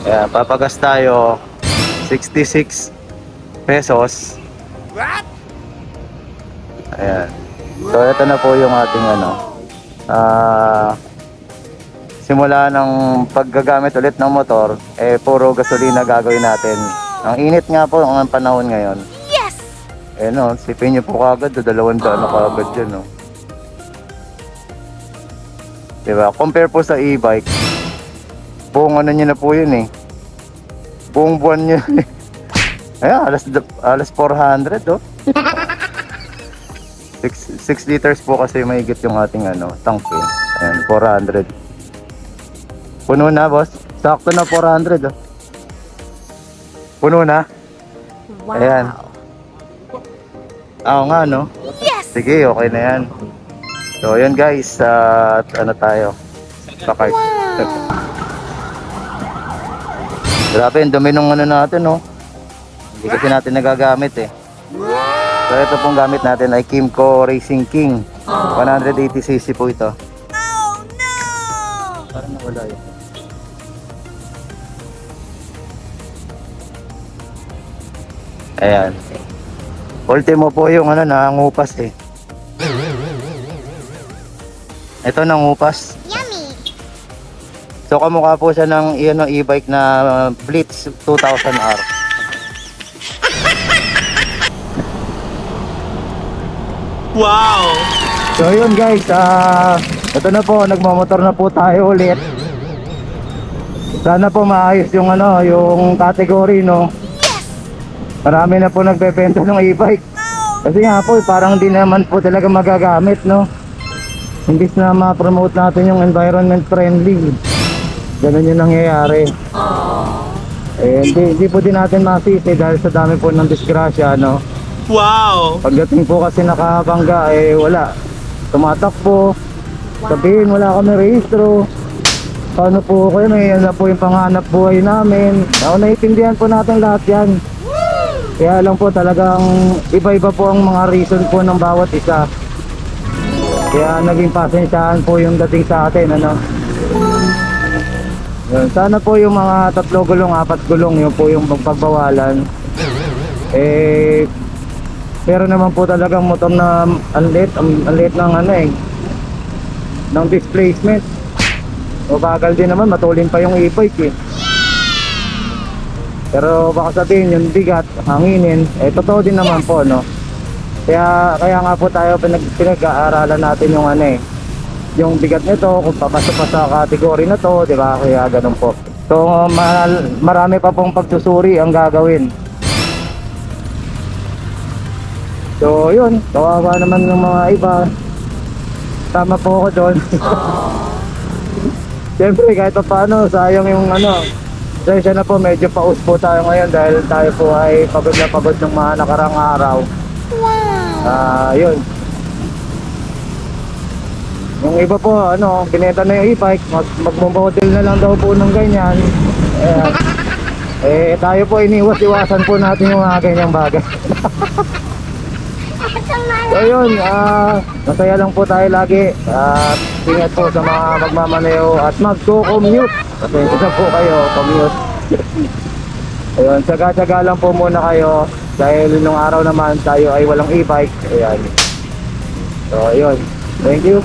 Ayan, papagas tayo 66 pesos. Ayan. So ito na po yung ating ano. Simula ng paggagamit ulit ng motor, puro gasolina gagawin natin. Ang init nga po ang panahon ngayon. Yes! No, sipin nyo po kagad, 200 na kagad dyan, no. Diba? Compare po sa e-bike, buong ano nyo na po yun buong buwan nyo. Ayan, alas 400, oh. 6 liters po kasi mahigit yung ating tank, Ayan, 400. Puno na, boss. Sakto na 400, oh. Puno na. Wow. Ayan. Oo nga, no? Yes! Sige, okay na yan. So, yun guys. Ano tayo? Sakart. Grabe, yung dumi nung natin, no? Hindi kasi natin nagagamit, So, ito pong gamit natin ay Kymco Racing King. 180cc po ito. Oh no! Parang nawala yun. Ayan. Ultimo po yung nangungupas Ito nangungupas. Yummy! So kamukha po siya ng e-bike na Blitz 2000R. Wow! So yun guys, ito na po, nagmamotor na po tayo ulit. Sana po maayos yung yung category, no. Marami na po nagbebenta ng e-bike. Kasi nga po, parang di naman po talaga magagamit, no. Imbis na ma-promote natin yung environment friendly, ganun yung nangyayari. Hindi po din natin masisi dahil sa dami po ng disgrasya, no. Wow! Pagdating po kasi nakabangga, wala. Tumatakbo. Sabihin, wala kami rehistro. Paano po kayo? Yan na po yung panghanap buhay namin. Naiintindihan po natin lahat yan. Kaya lang po talagang iba-iba po ang mga reason po ng bawat isa. Kaya naging pasensyahan po yung dating sa atin, Yun. Sana po yung mga 3 gulong, 4 gulong, yun po yung pagbawalan. Pero naman po talagang motor na ang late ng ng displacement. O bagal din naman, matulin pa yung e-bike Pero baka sabihin yung bigat, hanginin, totoo din naman po, no. Kaya nga po tayo pinag-aaralan natin yung yung bigat nito, kung papasok pa sa kategory na to, di ba? Kaya ganun po. So marami pa pong pagsusuri ang gagawin. So yun, kawawa naman ng mga iba. Tama po ako doon. Siyempre kahit pa paano, sayang yung Dahil na po, medyo paus po tayo ngayon dahil tayo po ay pagod na pagod ng mga nakarang araw. Wow! Yun. Yung iba po, binenta na yung e-bike, magmumodel na lang daw po ng ganyan. Tayo po iniwas-iwasan po natin yung mga ganyang bagay. So yun, masaya lang po tayo lagi. Ingat po sa mga magmamaneho at magko-commute. Kasi isa po kayo, commute. Ayun, tsaga-tsaga lang po muna kayo. Dahil nung araw naman tayo ay walang e-bike. Ayan. So ayun, thank you.